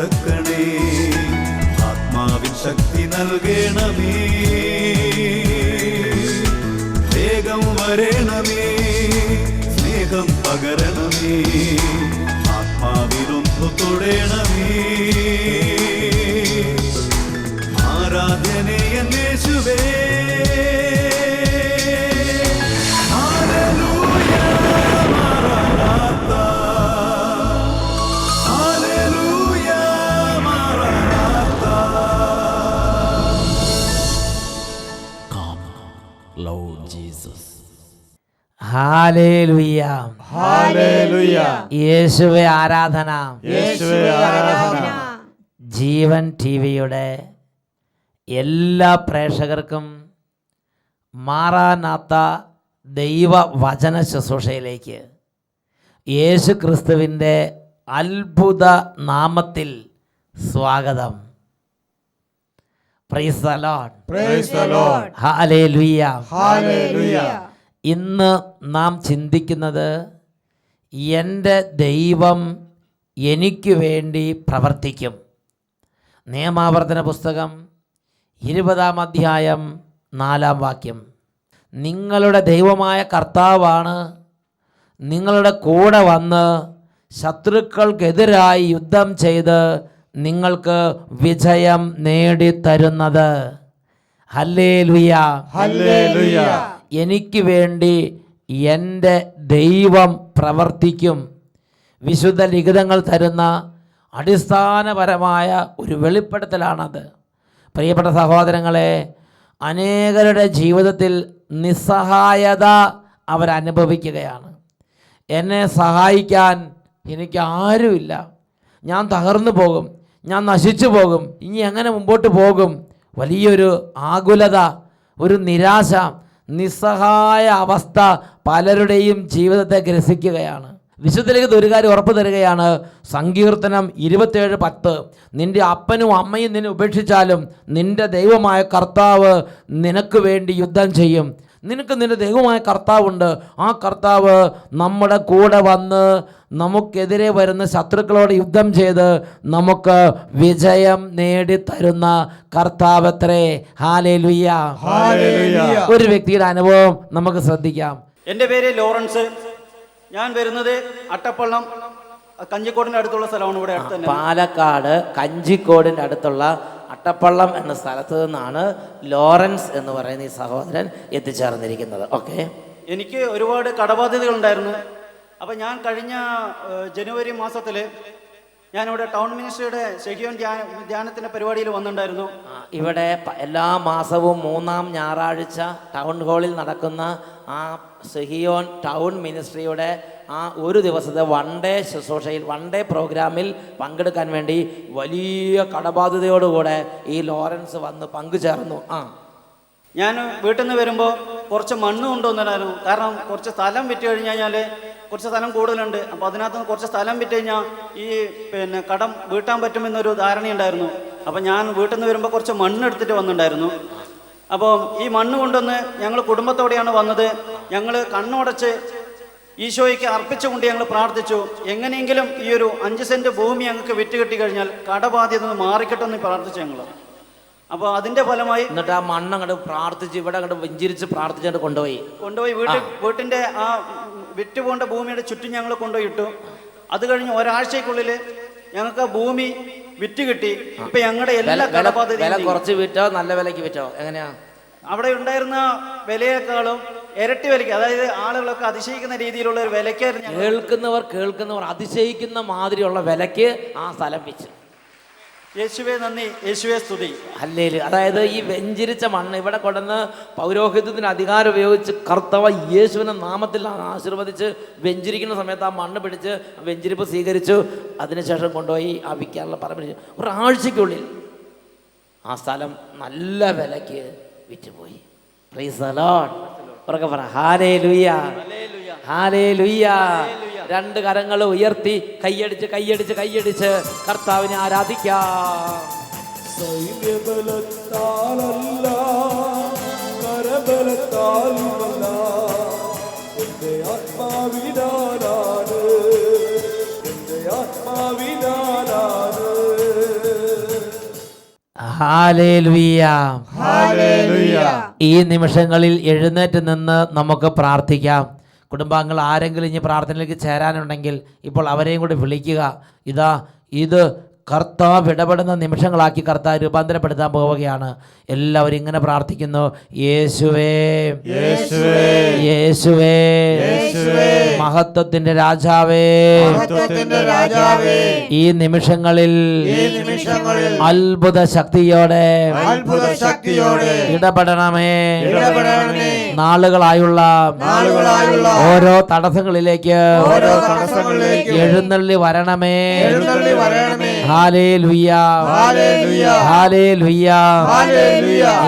തുറക്കണേ, ആത്മാവിൻ ശക്തി നൽകണമേ, വേഗം വരണമേ, സ്നേഹം പകരണമേ, ആത്മാവിലൊന്നു തൊടണമേ, ആരാധനയെ യേശുവേ. ഹല്ലേലൂയ, ഹല്ലേലൂയ, യേശുവേ ആരാധന, യേശുവേ ആരാധന. ജീവൻ ടിവിയുടെ എല്ലാ പ്രേക്ഷകർക്കും മാറാനാത്ത ദൈവ വചന ശുശ്രൂഷയിലേക്ക് യേശു ക്രിസ്തുവിൻ്റെ അത്ഭുത നാമത്തിൽ സ്വാഗതം. Price the lord, praise the Lord, hallelujah, hallelujah. ഇന്ന് നാം ചിന്തിക്കുന്നത് എൻ്റെ ദൈവം എനിക്ക് വേണ്ടി പ്രവർത്തിക്കും. നിയമാവർത്തന പുസ്തകം 20-ാം അധ്യായം 4-ാം വാക്യം. നിങ്ങളുടെ ദൈവമായ കർത്താവാണ് നിങ്ങളുടെ കൂടെ വന്ന് ശത്രുക്കൾക്കെതിരായി യുദ്ധം ചെയ്ത് നിങ്ങൾക്ക് വിജയം നേടിത്തരുന്നത്. Hallelujah, hallelujah. എനിക്ക് വേണ്ടി എൻ്റെ ദൈവം പ്രവർത്തിക്കും. വിശുദ്ധ ലിഖിതങ്ങൾ തരുന്ന അടിസ്ഥാനപരമായ ഒരു വെളിപ്പെടുത്തലാണത്. പ്രിയപ്പെട്ട സഹോദരങ്ങളെ, അനേകരുടെ ജീവിതത്തിൽ നിസ്സഹായത അവരനുഭവിക്കുകയാണ്. എന്നെ സഹായിക്കാൻ എനിക്ക് ആരുമില്ല, ഞാൻ തകർന്നു പോകും, ഞാൻ നശിച്ചു പോകും, ഇനി എങ്ങനെ മുമ്പോട്ട് പോകും? വലിയൊരു ആകുലത, ഒരു നിരാശ, നിസ്സഹായ അവസ്ഥ പലരുടെയും ജീവിതത്തെ ഗ്രസിക്കുകയാണ്. വിശുദ്ധ ഒരു കാര്യം ഉറപ്പ് തരികയാണ്. സങ്കീർത്തനം 27:10, നിന്റെ അപ്പനും അമ്മയും നിന്നെ ഉപേക്ഷിച്ചാലും നിന്റെ ദൈവമായ കർത്താവ് നിനക്ക് വേണ്ടി യുദ്ധം ചെയ്യും. നിനക്ക് നിന്റെ ദൈവമായ കർത്താവുണ്ട്. ആ കർത്താവ് നമ്മുടെ കൂടെ വന്ന് നമുക്കെതിരെ വരുന്ന ശത്രുക്കളോട് യുദ്ധം ചെയ്ത് നമുക്ക് വിജയം നേടിത്തരുന്ന കർത്താവത്രേ. Hallelujah, hallelujah. ഒരു വ്യക്തിയുടെ അനുഭവം നമുക്ക് ശ്രദ്ധിക്കാം. എൻ്റെ പേര് ലോറൻസ്. ഞാൻ വരുന്നത് അട്ടപ്പള്ളം കഞ്ചിക്കോടിൻ്റെ അടുത്തുള്ള സ്ഥലമാണ്. ഇവിടെ അടുത്ത് തന്നെ പാലക്കാട് കഞ്ചിക്കോടിൻ്റെ അടുത്തുള്ള അട്ടപ്പള്ളം എന്ന സ്ഥലത്ത് നിന്നാണ് ലോറൻസ് എന്ന് പറയുന്ന ഈ സഹോദരൻ എത്തിച്ചേർന്നിരിക്കുന്നത്. ഓക്കെ, എനിക്ക് ഒരുപാട് കടബാധ്യതകളുണ്ടായിരുന്നു. അപ്പം ഞാൻ കഴിഞ്ഞ ജനുവരി മാസത്തിൽ ഞാനിവിടെ ടൗൺ മിനിസ്ട്രിയുടെ ഷെഹിയോൻ ധ്യാനത്തിൻ്റെ പരിപാടിയിൽ വന്നിട്ടുണ്ടായിരുന്നു. ഇവിടെ എല്ലാ മാസവും 3-ാം ഞായറാഴ്ച ടൗൺ ഹാളിൽ നടക്കുന്ന ആ ഷെഹിയോൻ ടൗൺ മിനിസ്ട്രിയുടെ ആ ഒരു ദിവസത്തെ വൺ ഡേ ശുശ്രൂഷയിൽ, വൺ ഡേ പ്രോഗ്രാമിൽ പങ്കെടുക്കാൻ വേണ്ടി വലിയ കടബാധ്യതയോടുകൂടെ ഈ ലോറൻസ് വന്ന് പങ്കുചേർന്നു. ഞാൻ വീട്ടിൽ നിന്ന് വരുമ്പോൾ കുറച്ച് മണ്ണ് കൊണ്ടുവന്നിട്ടായിരുന്നു. കാരണം കുറച്ച് സ്ഥലം വിറ്റ് കഴിഞ്ഞാൽ കുറച്ച് സ്ഥലം കൂടുതലുണ്ട്. അപ്പോൾ അതിനകത്ത് കുറച്ച് സ്ഥലം വിറ്റ് കഴിഞ്ഞാൽ ഈ കടം വീട്ടാൻ പറ്റുമെന്നൊരു ധാരണയുണ്ടായിരുന്നു. അപ്പോൾ ഞാൻ വീട്ടിൽ നിന്ന് വരുമ്പോൾ കുറച്ച് മണ്ണ് എടുത്തിട്ട് വന്നിട്ടുണ്ടായിരുന്നു. അപ്പോൾ ഈ മണ്ണ് കൊണ്ടുവന്ന് ഞങ്ങൾ കുടുംബത്തോടെയാണ് വന്നത്. ഞങ്ങൾ കണ്ണുടച്ച് ഈശോയ്ക്ക് അർപ്പിച്ചുകൊണ്ട് ഞങ്ങൾ പ്രാർത്ഥിച്ചു, എങ്ങനെയെങ്കിലും ഈ ഒരു 5 സെൻറ്റ് ഭൂമി ഞങ്ങൾക്ക് വിറ്റ് കിട്ടിക്കഴിഞ്ഞാൽ കടബാധ്യത മാറിക്കിട്ടെന്ന് പ്രാർത്ഥിച്ചു ഞങ്ങൾ. അപ്പോൾ അതിൻ്റെ ഫലമായി എന്നിട്ട് ആ മണ്ണ് അങ്ങോട്ട് പ്രാർത്ഥിച്ച് ഇവിടെ അങ്ങോട്ട് വെഞ്ചിരിച്ച് പ്രാർത്ഥിച്ചിട്ട് കൊണ്ടുപോയി വീട്ടിൻ്റെ ആ വിറ്റ് പോകേണ്ട ഭൂമിയുടെ ചുറ്റും ഞങ്ങൾ കൊണ്ടുപോയി ഇട്ടു. അത് കഴിഞ്ഞ് ഒരാഴ്ചക്കുള്ളിൽ ഞങ്ങൾക്ക് ആ ഭൂമി വിറ്റ് കിട്ടി. ഇപ്പം ഞങ്ങളുടെ എല്ലാ കടബാധ്യതയും വില കുറച്ച് വിറ്റോ നല്ല വിലയ്ക്ക് വിറ്റോ എങ്ങനെയാ? അവിടെ ഉണ്ടായിരുന്ന വിലയേക്കാളും ഇരട്ടി വിലയ്ക്ക്, അതായത് ആളുകളൊക്കെ അതിശയിക്കുന്ന രീതിയിലുള്ള ഒരു വിലയ്ക്കായിരുന്നു. കേൾക്കുന്നവർ അതിശയിക്കുന്ന മാതിരിയുള്ള വിലയ്ക്ക് ആ സ്ഥലം വെച്ച്. യേശുവേ നന്ദി, യേശുവേ സ്തുതി. ഹല്ലേലൂയ. അതായത് ഈ വെഞ്ചിരിച്ച മണ്ണ് ഇവിടെ കൊണ്ടുവന്ന് പൗരോഹിത്യത്തിന് അധികാരം ഉപയോഗിച്ച് കർത്താവ് യേശുവിൻ്റെ നാമത്തിൽ ആശീർവദിച്ച് വെഞ്ചിരിക്കുന്ന സമയത്ത് ആ മണ്ണ് പിടിച്ച് വെഞ്ചിരിപ്പ് സ്വീകരിച്ചു. അതിനുശേഷം കൊണ്ടുപോയി ആ വിൽക്കാനുള്ള പറമ്പിൽ ഒരാഴ്ചയ്ക്കുള്ളിൽ ആ സ്ഥലം നല്ല വിലയ്ക്ക് വിറ്റുപോയി. Price the Lord. ഉറക്കെ പറ ഹല്ലേലൂയ, ഹല്ലേലൂയ. 2 കരങ്ങൾ ഉയർത്തി കൈയടിച്ച് കൈയടിച്ച് കൈയടിച്ച് കർത്താവിനെ ആരാധിക്കാം. സൈന്യബലത്താലല്ല കരബലത്താലുമല്ല, എൻ്റെ ആത്മാവിനാലാണ്, എൻ്റെ ആത്മാവിനാലാണ്. ഹല്ലേലൂയ. ഹല്ലേലൂയ. ഈ നിമിഷങ്ങളിൽ എഴുന്നേറ്റ് നിന്ന് നമുക്ക് പ്രാർത്ഥിക്കാം. കുടുംബാംഗങ്ങൾ ആരെങ്കിലും ഇനി പ്രാർത്ഥനയിലേക്ക് ചേരാനുണ്ടെങ്കിൽ ഇപ്പോൾ അവരെയും കൂടി വിളിക്കുക. ഇതാ ഇത് കർത്താവ് ഇടപെടുന്ന നിമിഷങ്ങളാക്കി കർത്താവ് രൂപാന്തരപ്പെടുത്താൻ പോവുകയാണ്. എല്ലാവരും ഇങ്ങനെ പ്രാർത്ഥിക്കുന്നു. യേശുവേ, യേശുവേ, യേശുവേ, യേശുവേ, മഹത്വത്തിന്റെ രാജാവേ, മഹത്വത്തിന്റെ രാജാവേ, ഈ നിമിഷങ്ങളിൽ അത്ഭുത ശക്തിയോടെ ഇടപെടണമേ. നാളുകളായുള്ള ഓരോ തടസ്സങ്ങളിലേക്ക് എഴുന്നള്ളി വരണമേ. Hallelujah, hallelujah.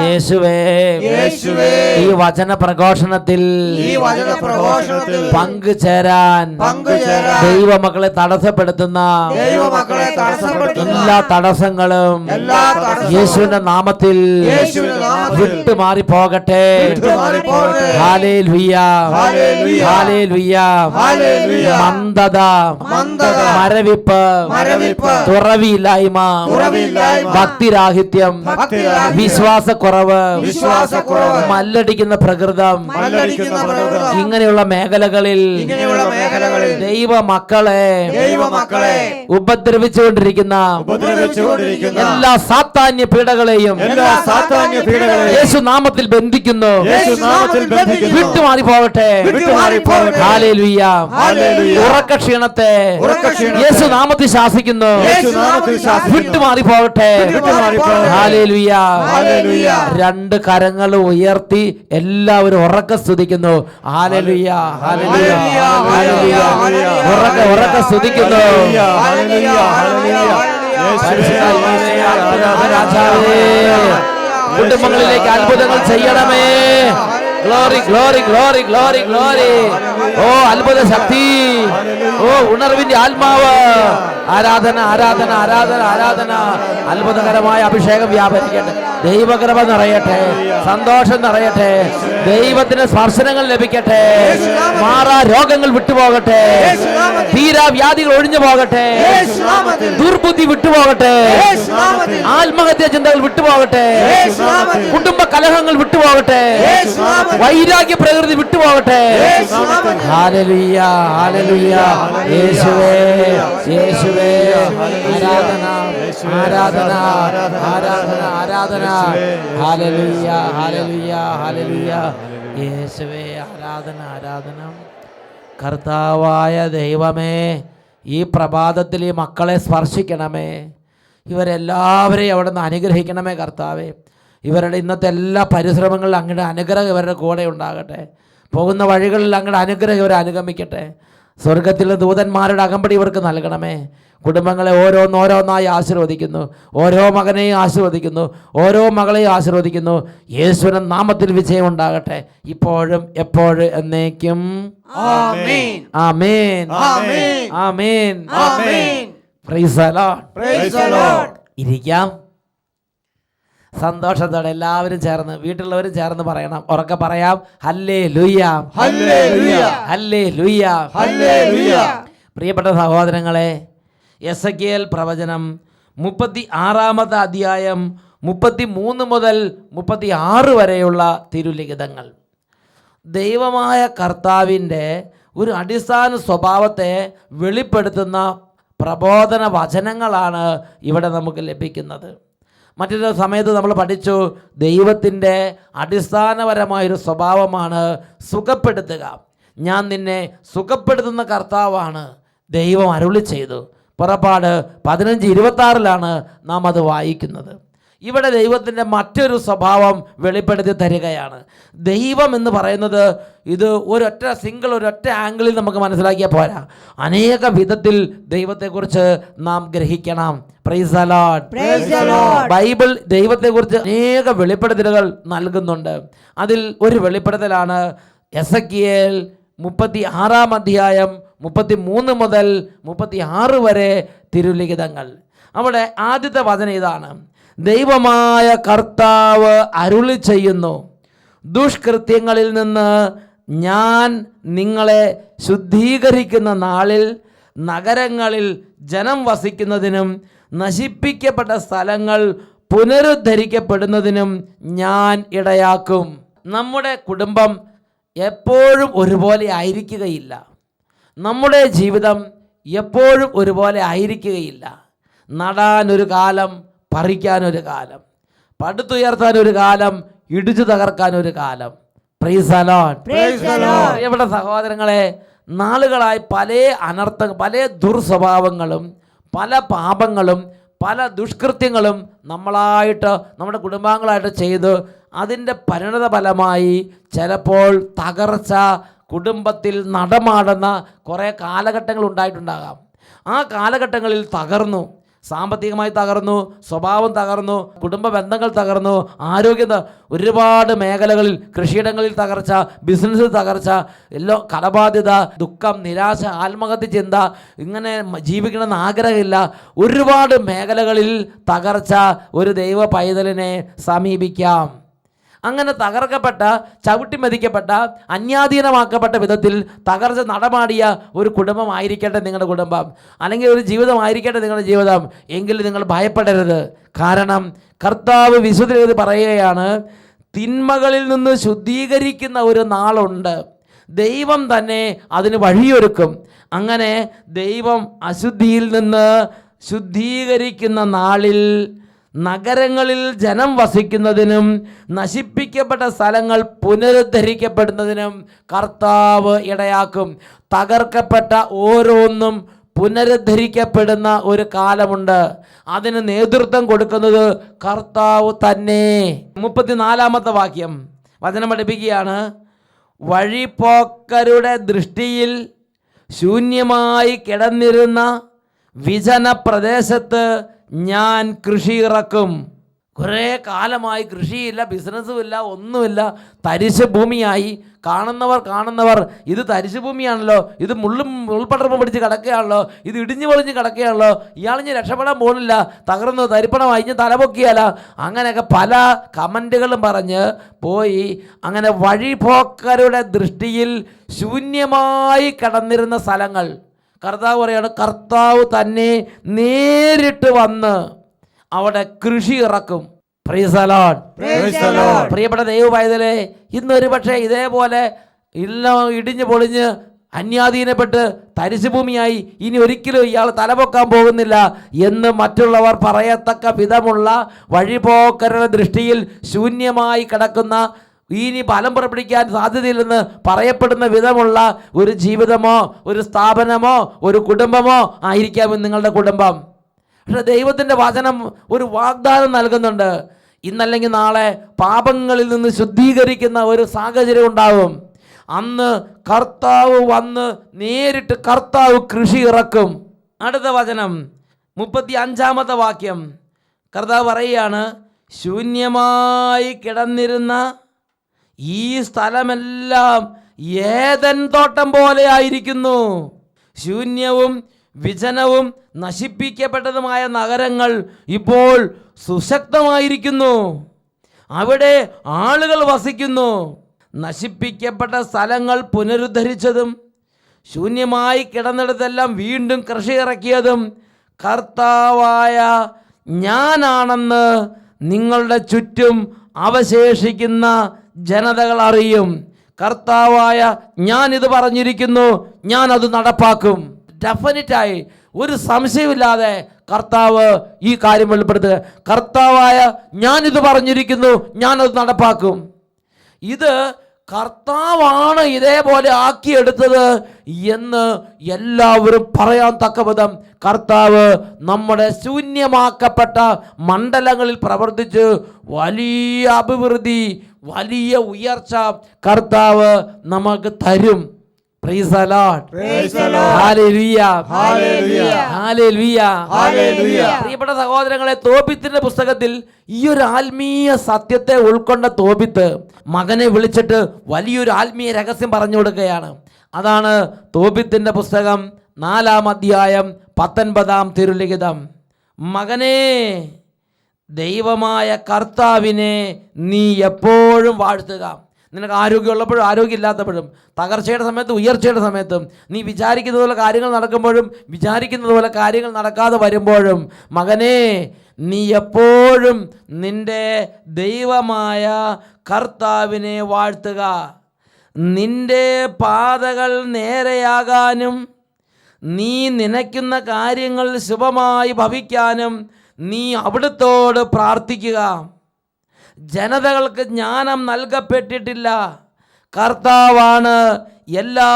യേശുവേ, ഈ വചന പ്രഘോഷണത്തിൽ പങ്കുചേരാൻ ദൈവമക്കളെ തടസ്സപ്പെടുത്തുന്ന എല്ലാ തടസ്സങ്ങളും യേശുവിന്റെ നാമത്തിൽ വിട്ടുമാറി പോകട്ടെ. Hallelujah, hallelujah. മന്ദത, മരവിപ്പ്, തുറവിയില്ലായ്മ, ഭക്തിരാഹിത്യം, വിശ്വാസക്കുറവ്, മല്ലടിക്കുന്ന പ്രകൃതം, ഇങ്ങനെയുള്ള മേഖലകളിൽ ദൈവമക്കളെ ഉപദ്രവിച്ചുകൊണ്ടിരിക്കുന്ന എല്ലാ സാത്താന്യ പീഡകളെയും യേശു നാമത്തിൽ ബന്ധിക്കുന്നു. വിട്ടുമാറി പോകട്ടെ. ഹല്ലേലൂയ. ഉറക്ക ക്ഷീണത്തെ യേശു നാമത്തിൽ ശാസിക്കുന്നു. വിട്ടുമാറി പോകട്ടെ. ഹല്ലേലൂയ. രണ്ട് കരങ്ങൾ ഉയർത്തി എല്ലാവരും ഉറക്ക സ്തുതിക്കുന്നു. ഹല്ലേലൂയ, ഹല്ലേലൂയ, ഹല്ലേലൂയ. ഉറക്ക സ്തുതിക്കുന്നു. കുടുംബങ്ങളിലേക്ക് അത്ഭുതങ്ങൾ ചെയ്യണമേ. Glory, glory, glory, glory, glory. ഓ അത്ഭുത ശക്തി, ഓ ഉണർവിന്റെ ആത്മാവ്. ആരാധന, ആരാധന, ആരാധന, ആരാധന. അത്ഭുതകരമായ അഭിഷേകം വ്യാപരിക്കട്ടെ. ദൈവകൃപ നിറയട്ടെ. സന്തോഷം നിറയട്ടെ. ദൈവത്തിന് സ്പർശനങ്ങൾ ലഭിക്കട്ടെ. മാറാ രോഗങ്ങൾ വിട്ടുപോകട്ടെ. തീരാ വ്യാധികൾ ഒഴിഞ്ഞു പോകട്ടെ. ദുർബുദ്ധി വിട്ടുപോകട്ടെ. ആത്മഹത്യാ ചിന്തകൾ വിട്ടുപോകട്ടെ. കുടുംബ കലഹങ്ങൾ വിട്ടുപോകട്ടെ. വൈരാഗ്യ പ്രകൃതി വിട്ടുപോകട്ടെ. Hallelujah, hallelujah. യേശുവേ, യേശുവേ. ആരാധന, ആരാധന, ആരാധന, ആരാധന. ഹല്ലേലൂയ, ഹല്ലേലൂയ, ഹല്ലേലൂയ. യേശുവേ, ആരാധന, ആരാധന. കർത്താവായ ദൈവമേ, ഈ പ്രഭാതത്തിൽ ഈ മക്കളെ സ്പർശിക്കണമേ. ഇവരെല്ലാവരെയും അവിടെ നിന്ന് അനുഗ്രഹിക്കണമേ കർത്താവേ. ഇവരുടെ ഇന്നത്തെ എല്ലാ പരിശ്രമങ്ങളിലും അങ്ങയുടെ അനുഗ്രഹം ഇവരുടെ കൂടെ ഉണ്ടാകട്ടെ. പോകുന്ന വഴികളിൽ അങ്ങയുടെ അനുഗ്രഹം ഇവരെ അനുഗമിക്കട്ടെ. സ്വർഗത്തിലെ ദൂതന്മാരുടെ അകമ്പടി ഇവർക്ക് നൽകണമേ. കുടുംബങ്ങളെ ഓരോന്നോരോന്നായി ആശീർവദിക്കുന്നു. ഓരോ മകനെയും ആശീർവദിക്കുന്നു. ഓരോ മകളെയും ആശീർവദിക്കുന്നു. യേശുവിന്റെ നാമത്തിൽ വിജയം ഉണ്ടാകട്ടെ, ഇപ്പോഴും എപ്പോഴും എന്നേക്കും. ആമേൻ, ആമേൻ, ആമേൻ, ആമേൻ. Praise the lord, praise the lord. ഇരിക്കാം. സന്തോഷത്തോടെ എല്ലാവരും ചേർന്ന്, വീട്ടിലുള്ളവരും ചേർന്ന് പറയണം. ഉറക്കെ പറയാം. ഹല്ലേലൂയ, ഹല്ലേലൂയ, ഹല്ലേലൂയ, ഹല്ലേലൂയ. പ്രിയപ്പെട്ട സഹോദരങ്ങളെ, എസെക്കിയേൽ പ്രവചനം 36 അധ്യായം 33 മുതൽ 36 വരെയുള്ള തിരുലിഖിതങ്ങൾ ദൈവമായ കർത്താവിൻ്റെ ഒരു അടിസ്ഥാന സ്വഭാവത്തെ വെളിപ്പെടുത്തുന്ന പ്രബോധന വചനങ്ങളാണ് ഇവിടെ നമുക്ക് ലഭിക്കുന്നത്. മറ്റൊരു സമയത്ത് നമ്മൾ പഠിച്ചു, ദൈവത്തിൻ്റെ അടിസ്ഥാനപരമായൊരു സ്വഭാവമാണ് സുഖപ്പെടുത്തുക. ഞാൻ നിന്നെ സുഖപ്പെടുത്തുന്ന കർത്താവാണ് ദൈവം അരുളി ചെയ്തു. പുറപ്പാട് 15:26 നാം അത് വായിക്കുന്നത്. ഇവിടെ ദൈവത്തിൻ്റെ മറ്റൊരു സ്വഭാവം വെളിപ്പെടുത്തി തരികയാണ്. ദൈവം എന്ന് പറയുന്നത് ഇത് ഒരൊറ്റ ആംഗിളിൽ നമുക്ക് മനസ്സിലാക്കിയാൽ പോരാ. അനേക വിധത്തിൽ ദൈവത്തെക്കുറിച്ച് നാം ഗ്രഹിക്കണം. Praise the lord, praise the lord. Bible ദൈവത്തെക്കുറിച്ച് അനേക വെളിപ്പെടുത്തലുകൾ നൽകുന്നുണ്ട്. അതിൽ ഒരു വെളിപ്പെടുത്തലാണ് എസെക്കിയേൽ 36 അധ്യായം 33 മുതൽ 36 വരെ തിരുലിഖിതങ്ങൾ. അവിടെ ആദ്യത്തെ വചനം ഇതാണ്: ദൈവമായ കർത്താവ് അരുളി ചെയ്യുന്നു, ദുഷ്കൃത്യങ്ങളിൽ നിന്ന് ഞാൻ നിങ്ങളെ ശുദ്ധീകരിക്കുന്ന നാളിൽ നഗരങ്ങളിൽ ജനം വസിക്കുന്നതിനും നശിപ്പിക്കപ്പെട്ട സ്ഥലങ്ങൾ പുനരുദ്ധരിക്കപ്പെടുന്നതിനും ഞാൻ ഇടയാക്കും. നമ്മുടെ കുടുംബം എപ്പോഴും ഒരുപോലെ ആയിരിക്കുകയില്ല. നമ്മുടെ ജീവിതം എപ്പോഴും ഒരുപോലെ ആയിരിക്കുകയില്ല. നടാനൊരു കാലം, പറിക്കാനൊരു കാലം, പടുത്തുയർത്താനൊരു കാലം, ഇടിച്ചു തകർക്കാനൊരു കാലം. Price the Lord. പ്രിയപ്പെട്ട സഹോദരങ്ങളെ, നാളുകളായി പല അനർത്ഥങ്ങൾ, പല ദുർസ്വഭാവങ്ങളും, പല പാപങ്ങളും, പല ദുഷ്കൃത്യങ്ങളും നമ്മളായിട്ട്, നമ്മുടെ കുടുംബാംഗങ്ങളായിട്ട് ചെയ്ത് അതിൻ്റെ പരിണത ഫലമായി ചിലപ്പോൾ തകർച്ച കുടുംബത്തിൽ നടമാടുന്ന കുറേ കാലഘട്ടങ്ങൾ ഉണ്ടായിട്ടുണ്ടാകാം. ആ കാലഘട്ടങ്ങളിൽ തകർന്നു, സാമ്പത്തികമായി തകർന്നു, സ്വഭാവം തകർന്നു, കുടുംബ ബന്ധങ്ങൾ തകർന്നു, ആരോഗ്യം, ഒരുപാട് മേഖലകളിൽ, കൃഷിയിടങ്ങളിൽ തകർച്ച, ബിസിനസ്സിൽ തകർച്ച, കടബാധ്യത, ദുഃഖം, നിരാശ, ആത്മഹത്യ ചിന്ത, ഇങ്ങനെ ജീവിക്കണമെന്ന് ആഗ്രഹമില്ല, ഒരുപാട് മേഖലകളിൽ തകർച്ച ഒരു ദൈവ പൈതലിനെ സമീപിക്കാം. അങ്ങനെ തകർക്കപ്പെട്ട, ചവിട്ടിമെതിക്കപ്പെട്ട, അന്യാധീനമാക്കപ്പെട്ട വിധത്തിൽ തകർച്ച നടമാടിയ ഒരു കുടുംബമായിരിക്കട്ടെ നിങ്ങളുടെ കുടുംബം, അല്ലെങ്കിൽ ഒരു ജീവിതമായിരിക്കട്ടെ നിങ്ങളുടെ ജീവിതം. എങ്കിലും നിങ്ങൾ ഭയപ്പെടരുത്. കാരണം കർത്താവ് വിശുദ്ധ പറയുകയാണ്, തിന്മകളിൽ നിന്ന് ശുദ്ധീകരിക്കുന്ന ഒരു നാളുണ്ട്. ദൈവം തന്നെ അതിന് വഴിയൊരുക്കും. അങ്ങനെ ദൈവം അശുദ്ധിയിൽ നിന്ന് ശുദ്ധീകരിക്കുന്ന നാളിൽ നഗരങ്ങളിൽ ജനം വസിക്കുന്നതിനും നശിപ്പിക്കപ്പെട്ട സ്ഥലങ്ങൾ പുനരുദ്ധരിക്കപ്പെടുന്നതിനും കർത്താവ് ഇടയാക്കും. തകർക്കപ്പെട്ട ഓരോന്നും പുനരുദ്ധരിക്കപ്പെടുന്ന ഒരു കാലമുണ്ട്. അതിന് നേതൃത്വം കൊടുക്കുന്നത് കർത്താവ് തന്നെ. 34-ാമത്തെ വാക്യം വചനം പഠിപ്പിക്കുകയാണ്, വഴിപോക്കരുടെ ദൃഷ്ടിയിൽ ശൂന്യമായി കിടന്നിരുന്ന വിജന പ്രദേശത്ത് ഞാൻ കൃഷി ഇറക്കും. കുറേ കാലമായി കൃഷിയില്ല, ബിസിനസ്സുമില്ല, ഒന്നുമില്ല, തരിശ് ഭൂമിയായി. കാണുന്നവർ ഇത് തരിശ് ഭൂമിയാണല്ലോ, ഇത് മുൾപടർപ്പ് പിടിച്ച് കിടക്കുകയാണല്ലോ, ഇത് ഇടിഞ്ഞു പൊളിഞ്ഞ് കിടക്കുകയാണല്ലോ, ഇയാളിഞ്ഞ് രക്ഷപ്പെടാൻ പോകുന്നില്ല, തകർന്നു തരിപ്പണമായി, ഇഞ്ഞ് തലപൊക്കിയാല, അങ്ങനെയൊക്കെ പല കമൻറ്റുകളും പറഞ്ഞ് പോയി. അങ്ങനെ വഴിപോക്കരുടെ ദൃഷ്ടിയിൽ ശൂന്യമായി കിടന്നിരുന്ന സ്ഥലങ്ങൾ കർത്താവ് പറയാണ്, കർത്താവ് തന്നെ നേരിട്ട് വന്ന് അവിടെ കൃഷി ഇറക്കും. Price the Lord. പ്രിയപ്പെട്ട ദൈവ പൈതലേ, ഇന്നൊരു പക്ഷേ ഇതേപോലെ ഇടിഞ്ഞ് പൊളിഞ്ഞ് അന്യാധീനപ്പെട്ട് തരിശ് ഭൂമിയായി ഇനി ഒരിക്കലും ഇയാൾ തലപൊക്കാൻ പോകുന്നില്ല എന്ന് മറ്റുള്ളവർ പറയത്തക്ക വിധമുള്ള വഴിപോക്കരുടെ ദൃഷ്ടിയിൽ ശൂന്യമായി കിടക്കുന്ന, ഇനി ഫലം പുറപ്പെടുവിക്കാൻ സാധ്യതയില്ലെന്ന് പറയപ്പെടുന്ന വിധമുള്ള ഒരു ജീവിതമോ ഒരു സ്ഥാപനമോ ഒരു കുടുംബമോ ആയിരിക്കാമെന്ന് നിങ്ങളുടെ കുടുംബം. പക്ഷേ ദൈവത്തിൻ്റെ വചനം ഒരു വാഗ്ദാനം നൽകുന്നുണ്ട്. ഇന്നല്ലെങ്കിൽ നാളെ പാപങ്ങളിൽ നിന്ന് ശുദ്ധീകരിക്കുന്ന ഒരു സാഹചര്യം ഉണ്ടാവും. അന്ന് കർത്താവ് വന്ന് നേരിട്ട് കർത്താവ് കൃഷി ഇറക്കും. അടുത്ത വചനം 35-ാമത്തെ വാക്യം കർത്താവ് പറയുകയാണ്, ശൂന്യമായി കിടന്നിരുന്ന ഈ സ്ഥലമെല്ലാം ഏദൻ തോട്ടം പോലെ ആയിരിക്കുന്നു. ശൂന്യവും വിജനവും നശിപ്പിക്കപ്പെട്ടതുമായ നഗരങ്ങൾ ഇപ്പോൾ സുശക്തമായിരിക്കുന്നു. അവിടെ ആളുകൾ വസിക്കുന്നു. നശിപ്പിക്കപ്പെട്ട സ്ഥലങ്ങൾ പുനരുദ്ധരിച്ചതും ശൂന്യമായി കിടന്നിടത്തെല്ലാം വീണ്ടും കൃഷി ഇറക്കിയതും കർത്താവായ ഞാനാണെന്ന് നിങ്ങളുടെ ചുറ്റും അവശേഷിക്കുന്ന ജനതകൾ അറിയും. കർത്താവായ ഞാനിത് പറഞ്ഞിരിക്കുന്നു, ഞാനത് നടപ്പാക്കും. ഡെഫിനറ്റായി ഒരു സംശയമില്ലാതെ കർത്താവ് ഈ കാര്യം വെളിപ്പെടുത്തുക. കർത്താവായ ഞാനിത് പറഞ്ഞിരിക്കുന്നു, ഞാനത് നടപ്പാക്കും. ഇത് കർത്താവാണ് ഇതേപോലെ ആക്കിയെടുത്തത് എന്ന് എല്ലാവരും പറയാൻ തക്ക വിധം കർത്താവ് നമ്മുടെ ശൂന്യമാക്കപ്പെട്ട മണ്ഡലങ്ങളിൽ പ്രവർത്തിച്ച് വലിയ അഭിവൃദ്ധി, വലിയ ഉയർച്ച കർത്താവ് നമുക്ക് തരും. Praise the Lord. Praise the Lord. Hallelujah. Hallelujah. Hallelujah. Hallelujah. പ്രിയപ്പെട്ട സഹോദരങ്ങളെ, തോബിത്തിന്റെ പുസ്തകത്തിൽ ഈ ഒരു ആത്മീയ സത്യത്തെ ഉൾക്കൊണ്ട തോബിത്ത് മകനെ വിളിച്ചിട്ട് വലിയൊരു ആത്മീയ രഹസ്യം പറഞ്ഞു കൊടുക്കുകയാണ്. അതാണ് തോബിത്തിന്റെ പുസ്തകം 4-ാം അധ്യായം 19-ാം തിരുലിഖിതം. മകനേ, ദൈവമായ കർത്താവിനെ നീ എപ്പോഴും വാഴ്ത്തുക. നിനക്ക് ആരോഗ്യമുള്ളപ്പോഴും ആരോഗ്യമില്ലാത്തപ്പോഴും, തകർച്ചയുടെ സമയത്തും ഉയർച്ചയുടെ സമയത്തും, നീ വിചാരിക്കുന്ന പോലെ കാര്യങ്ങൾ നടക്കുമ്പോഴും വിചാരിക്കുന്നത് പോലെ കാര്യങ്ങൾ നടക്കാതെ വരുമ്പോഴും, മകനേ, നീ എപ്പോഴും നിൻ്റെ ദൈവമായ കർത്താവിനെ വാഴ്ത്തുക. നിൻ്റെ പാതകൾ നേരെയാകാനും നീ നനയ്ക്കുന്ന കാര്യങ്ങൾ ശുഭമായി ഭവിക്കാനും നീ അവിടുത്തോട് പ്രാർത്ഥിക്കുക. ജനതകൾക്ക് ജ്ഞാനം നൽകപ്പെട്ടിട്ടില്ല. കർത്താവാണ് എല്ലാ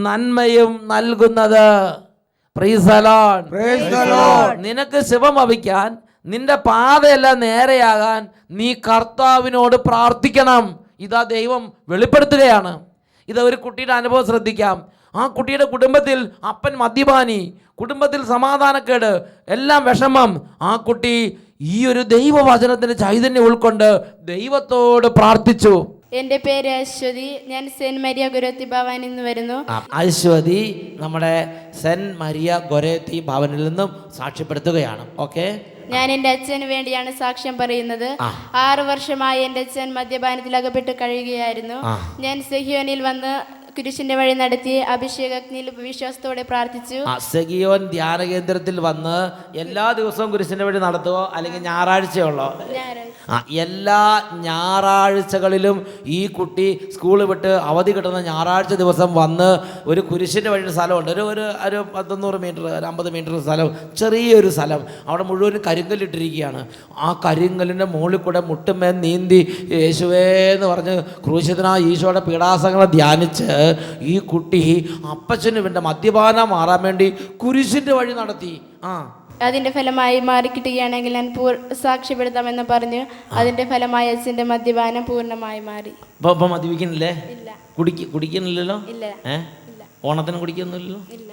നന്മയും നൽകുന്നത്. Price the Lord. Praise the Lord. നിനക്ക് ശുഭം ഭവിക്കാൻ, നിന്റെ പാതയെല്ലാം നേരെയാകാൻ നീ കർത്താവിനോട് പ്രാർത്ഥിക്കണം. ഇതാ ദൈവം വെളിപ്പെടുത്തുകയാണ്. ഇത് ഒരു കുട്ടിയുടെ അനുഭവം ശ്രദ്ധിക്കാം. ആ കുട്ടിയുടെ കുടുംബത്തിൽ അപ്പൻ മദ്യപാനി, കുടുംബത്തിൽ സമാധാനക്കേട്, എല്ലാം വിഷമം. ആ കുട്ടി ഈ ഒരു ദൈവവചനത്തിന്റെ ചൈതന്യം ഉൾക്കൊണ്ട് ദൈവത്തോട് പ്രാർത്ഥിച്ചു. എൻ്റെ പേര് അശ്വതി. ഞാൻ സെന്റ് മരിയ ഗുരുത്തി ഭവനിൽ നിന്ന് വരുന്നു. അശ്വതി നമ്മുടെ സെന്റ് മരിയ ഗൊരേത്തി ഭവനിൽ നിന്നും സാക്ഷ്യപ്പെടുത്തുകയാണ്. ഓക്കെ, ഞാൻ എൻ്റെ അച്ഛന് വേണ്ടിയാണ് സാക്ഷ്യം പറയുന്നത്. 6 വർഷമായി എൻ്റെ അച്ഛൻ മദ്യപാനത്തിൽ അകപ്പെട്ട് കഴിയുകയായിരുന്നു. ഞാൻ സെഹിയോനിൽ വന്ന് കുരിശിന്റെ വഴി നടത്തി അഭിഷേകത്തിൽ വിശ്വാസത്തോടെ പ്രാർത്ഥിച്ചു. സെഹിയോൻ ധ്യാന കേന്ദ്രത്തിൽ വന്ന് എല്ലാ ദിവസവും കുരിശിന്റെ വഴി നടത്തുവോ, അല്ലെങ്കിൽ ഞായറാഴ്ചയുള്ളോ? എല്ലാ ഞായറാഴ്ചകളിലും ഈ കുട്ടി സ്കൂൾ വിട്ട് അവധി കിട്ടുന്ന ഞായറാഴ്ച ദിവസം വന്ന് ഒരു കുരിശിൻ്റെ വഴിയുടെ സ്ഥലമുണ്ട്. ഒരു 100 മീറ്റർ 50 മീറ്റർ സ്ഥലം, ചെറിയൊരു സ്ഥലം. അവിടെ മുഴുവൻ കരിങ്കല്ലിട്ടിരിക്കുകയാണ്. ആ കരിങ്കല്ലിൻ്റെ മുകളിൽ കൂടെ മുട്ടുമേ നീന്തി യേശുവേ എന്ന് പറഞ്ഞ് ക്രൂശിതനായ ഈശോയുടെ പീഡാസങ്ങളെ ധ്യാനിച്ച് ഈ കുട്ടി അപ്പച്ചന് വേണ്ട മദ്യപാനം മാറാൻ വേണ്ടി കുരിശിൻ്റെ വഴി നടത്തി. അതിന്റെ ഫലമായി മാറിക്കിട്ടുകയാണെങ്കിൽ ഞാൻ സാക്ഷ്യപ്പെടുത്താമെന്ന് പറഞ്ഞു. അതിന്റെ ഫലമായി അച്ഛൻ്റെ മദ്യപാനം പൂർണ്ണമായി മാറി. ഇപ്പം മദ്യപിക്കുന്നില്ലേ? ഇല്ല. കുടിക്കുന്നില്ലല്ലോ? ഇല്ല. ഓണത്തിന് കുടിക്കുന്നില്ലല്ലോ? ഇല്ല.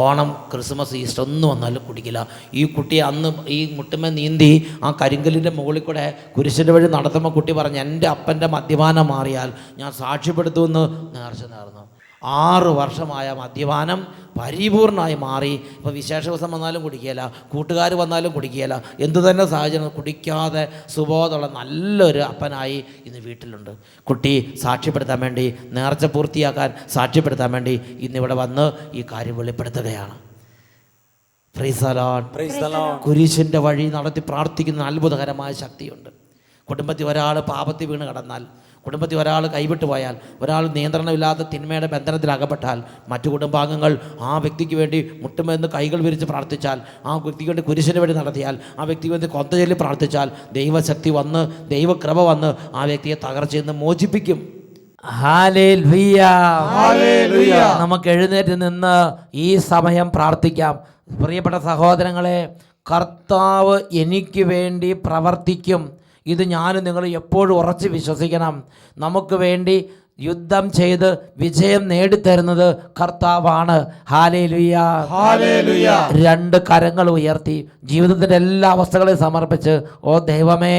ഓണം, ക്രിസ്മസ്, ഈസ്റ്റർ ഒന്നും വന്നാലും കുടിക്കില്ല. ഈ കുട്ടി അന്ന് ഈ മുട്ടുമേ നീന്തി ആ കരിങ്കല്ലിൻ്റെ മുകളിൽ കൂടെ കുരിശിൻ്റെ വഴി നടത്തുമ്പോൾ കുട്ടി പറഞ്ഞു, എൻ്റെ അപ്പൻ്റെ മദ്യപാനം മാറിയാൽ ഞാൻ സാക്ഷ്യപ്പെടുത്തുമെന്ന് നേർച്ച നേർന്നു. 6 വർഷമായ മദ്യപാനം പരിപൂർണമായി മാറി. ഇപ്പോൾ വിശേഷ ദിവസം വന്നാലും കുടിക്കുകയില്ല, കൂട്ടുകാർ വന്നാലും കുടിക്കുകയില്ല, എന്തു തന്നെ സാഹചര്യം കുടിക്കാതെ സുബോധമുള്ള നല്ലൊരു അപ്പനായി ഇന്ന് വീട്ടിലുണ്ട്. കുട്ടി സാക്ഷ്യപ്പെടുത്താൻ വേണ്ടി, നേർച്ച പൂർത്തിയാക്കാൻ സാക്ഷ്യപ്പെടുത്താൻ വേണ്ടി ഇന്നിവിടെ വന്ന് ഈ കാര്യം വെളിപ്പെടുത്തുകയാണ്. Praise the lord. കുരിശിൻ്റെ വഴി നടത്തി പ്രാർത്ഥിക്കുന്ന അത്ഭുതകരമായ ശക്തിയുണ്ട്. കുടുംബത്തിൽ ഒരാൾ പാപത്തിൽ വീണ് കിടന്നാൽ, കുടുംബത്തിൽ ഒരാൾ കൈവിട്ടു പോയാൽ, ഒരാൾ നിയന്ത്രണമില്ലാത്ത തിന്മയുടെ ബന്ധനത്തിൽ അകപ്പെട്ടാൽ, മറ്റു കുടുംബാംഗങ്ങൾ ആ വ്യക്തിക്ക് വേണ്ടി മുട്ടുമെന്ന് കൈകൾ വിരിച്ച് പ്രാർത്ഥിച്ചാൽ, ആ വ്യക്തിക്ക് വേണ്ടി കുരിശിന് വേണ്ടി നടത്തിയാൽ, ആ വ്യക്തിക്ക് വേണ്ടി കൊന്ത ചൊല്ലി പ്രാർത്ഥിച്ചാൽ, ദൈവശക്തി വന്ന്, ദൈവകൃപ വന്ന് ആ വ്യക്തിയെ തകർച്ചയിൽ നിന്ന് മോചിപ്പിക്കും. ഹല്ലേലൂയ. നമുക്ക് എഴുന്നേറ്റ് നിന്ന് ഈ സമയം പ്രാർത്ഥിക്കാം. പ്രിയപ്പെട്ട സഹോദരങ്ങളെ, കർത്താവ് എനിക്ക് വേണ്ടി പ്രവർത്തിക്കും. ഇത് ഞാനും നിങ്ങൾ എപ്പോഴും ഉറച്ച് വിശ്വസിക്കണം. നമുക്ക് വേണ്ടി യുദ്ധം ചെയ്ത് വിജയം നേടിത്തരുന്നത് കർത്താവാണ്. ഹല്ലേലൂയ. ഹല്ലേലൂയ. 2 കരങ്ങൾ ഉയർത്തി ജീവിതത്തിൻ്റെ എല്ലാ അവസ്ഥകളെയും സമർപ്പിച്ച്, ഓ ദൈവമേ,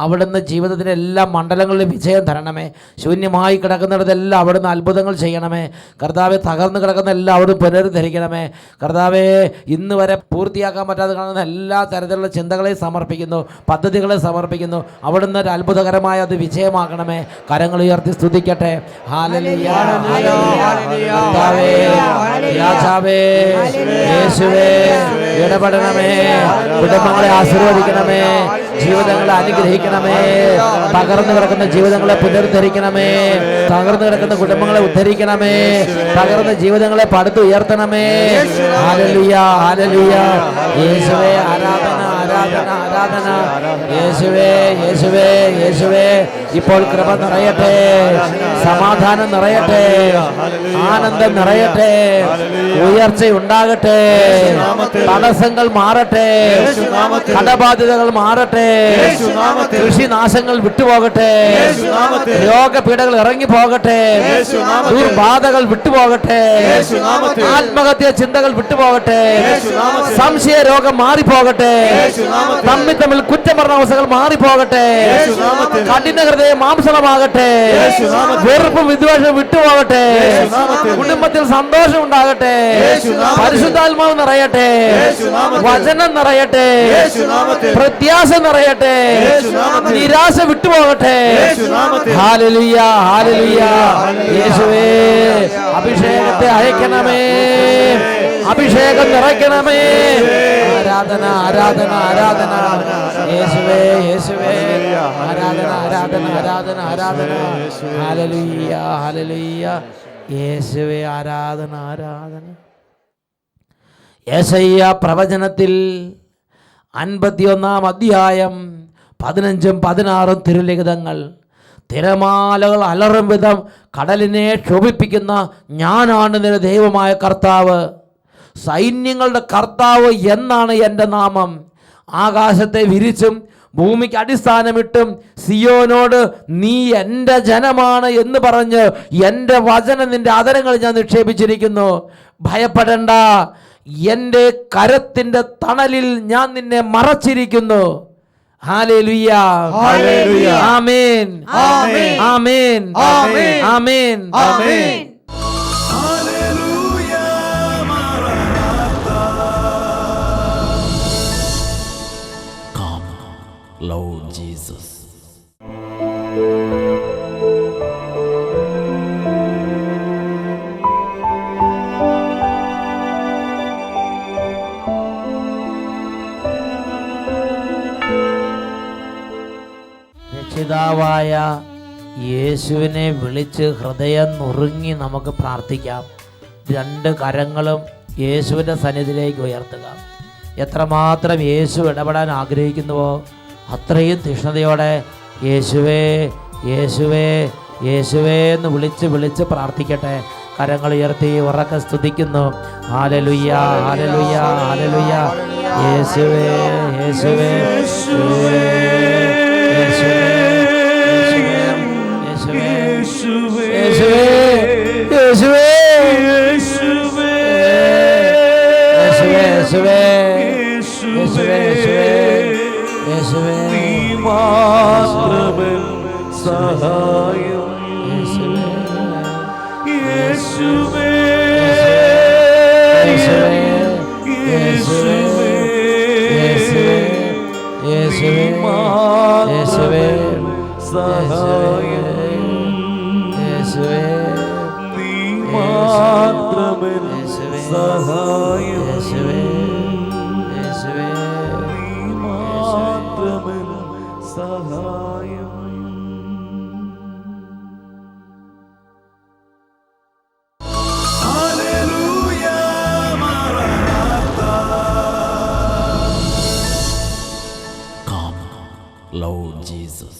അവിടുന്ന് ജീവിതത്തിൻ്റെ എല്ലാ മണ്ഡലങ്ങളിലും വിജയം തരണമേ. ശൂന്യമായി കിടക്കുന്നിടത്തെല്ലാം അവിടുന്ന് അത്ഭുതങ്ങൾ ചെയ്യണമേ. കർത്താവെ, തകർന്ന് കിടക്കുന്ന എല്ലാം അവിടുന്ന് പുനരുദ്ധരിക്കണമേ. കർത്താവെ, ഇന്ന് വരെ പൂർത്തിയാക്കാൻ പറ്റാതെ കാണുന്ന എല്ലാ തരത്തിലുള്ള ചിന്തകളെയും സമർപ്പിക്കുന്നു, പദ്ധതികളെ സമർപ്പിക്കുന്നു. അവിടുന്ന് ഒരു അത്ഭുതകരമായ അത് വിജയമാക്കണമേ. കരങ്ങൾ ഉയർത്തി സ്തുതിക്കട്ടെ. ഹല്ലേലൂയ. കർത്താവേ, രാജാവേ, യേശുവേ, ഇടപെടണമേ. കുടുംബങ്ങളെ ആശീർവദിക്കണമേ, ജീവിതങ്ങളെ അനുഗ്രഹിക്കണമേ. തകർന്നു കിടക്കുന്ന ജീവിതങ്ങളെ പുനരുദ്ധരിക്കണമേ. തകർന്നു കിടക്കുന്ന കുടുംബങ്ങളെ ഉദ്ധരിക്കണമേ. തകർന്ന ജീവിതങ്ങളെ പടുത്തുയർത്തണമേ. Hallelujah, hallelujah. യേശുവേ, ആരാധന, ആരാധന, ആരാധന. യേശുവേ, യേശുവേ, യേശുവേ. ഇപ്പോൾ കൃപ നിറയട്ടെ, സമാധാനം നിറയട്ടെ, ആനന്ദം നിറയട്ടെ, ഉയർച്ചയുണ്ടാകട്ടെ, തടസ്സങ്ങൾ മാറട്ടെ, കടബാധ്യതകൾ മാറട്ടെ, കൃഷിനാശങ്ങൾ വിട്ടുപോകട്ടെ, രോഗപീഠകൾ ഇറങ്ങി പോകട്ടെ, ദുർബാധകൾ വിട്ടുപോകട്ടെ, ആത്മഹത്യ ചിന്തകൾ വിട്ടുപോകട്ടെ, സംശയ രോഗം മാറിപ്പോകട്ടെ, തമ്മിൽ കുറ്റം പറഞ്ഞ അവസ്ഥകൾ മാറിപ്പോകട്ടെ. കഠിന ഹൃദയം മാംസളമാകട്ടെ. വെറുപ്പും വിദ്വേഷവും വിട്ടുപോകട്ടെ. കുടുംബത്തിൽ സന്തോഷം ഉണ്ടാകട്ടെ. പരിശുദ്ധാത്മാവ് നിറയട്ടെ. വചനം നിറയട്ടെ. പ്രത്യാശ നിറയട്ടെ. നിരാശ വിട്ടുപോകട്ടെ. Hallelujah, hallelujah. യേശുവേ, അഭിഷേകത്തെ അയക്കണമേ. അഭിഷേകം നിറയ്ക്കണമേ. ആരാധന, ആരാധന, ആരാധന. യേശുവേ, യേശുവേ. ആരാധന, ആരാധന, ആരാധന, ആരാധന. Hallelujah, hallelujah. യേശുവേ, ആരാധന, ആരാധന. യെശയ്യാ പ്രവചനത്തിൽ 51 അധ്യായം 15, 16 തിരുലിഖിതങ്ങൾ. തിരമാലകൾ അലറും വിധം കടലിനെ ക്ഷോഭിപ്പിക്കുന്ന ഞാനാണ് നിന്റെ ദൈവമായ കർത്താവ്. സൈന്യങ്ങളുടെ കർത്താവ് എന്നാണ് എൻ്റെ നാമം. ആകാശത്തെ വിരിച്ചും ഭൂമിക്ക് അടിസ്ഥാനമിട്ടും സിയോനോട് നീ എൻ്റെ ജനമാണ് എന്ന് പറഞ്ഞ് എൻ്റെ വചനം നിന്റെ അധരങ്ങളിൽ ഞാൻ നിക്ഷേപിച്ചിരിക്കുന്നു. ഭയപ്പെടേണ്ട, എൻ്റെ കരത്തിൻ്റെ തണലിൽ ഞാൻ നിന്നെ മറച്ചിരിക്കുന്നു. ഹല്ലേലൂയ, ഹല്ലേലൂയ. ആമേൻ, ആമേൻ, ആമേൻ, ആമേൻ, ആമേൻ, ആമേൻ. ഹല്ലേലൂയ, മാറാനാത്ത. Come, Lord Jesus. രക്ഷിതാവായ യേശുവിനെ വിളിച്ച് ഹൃദയം നുറുങ്ങി നമുക്ക് പ്രാർത്ഥിക്കാം. 2 കരങ്ങളും യേശുവിൻ്റെ സന്നിധിയിലേക്ക് ഉയർത്തുക. എത്രമാത്രം യേശു ഇടപെടാൻ ആഗ്രഹിക്കുന്നുവോ അത്രയും തീഷ്ണതയോടെ യേശുവേ, യേശുവേ, യേശുവേ എന്ന് വിളിച്ച് വിളിച്ച് പ്രാർത്ഥിക്കട്ടെ. കരങ്ങൾ ഉയർത്തി ഉറക്കെ സ്തുതിക്കുന്നു. ഹല്ലേലൂയ, ഹല്ലേലൂയ, ഹല്ലേലൂയ. യേശുവേ, യേശുവേ, യേശുവേ, യേശുവേ, യേശുവേ, യേശുവേ, യേശുവേ, യേശുവേ, യേശുവേ, യേശുവേ, നീ മാത്രമേ സഹായം. യേശുവേ, യേശുവേ, യേശുവേ, യേശുവേ, യേശുവേ, സഹായം. യേശുവേ, നീ മാത്രമേ സഹായം. യേശുവേ, യേശുവേ, നീ മാത്രമേ സഹായം. ഹല്ലേലൂയ, മാറാനാത്ത. Come, Lord Jesus.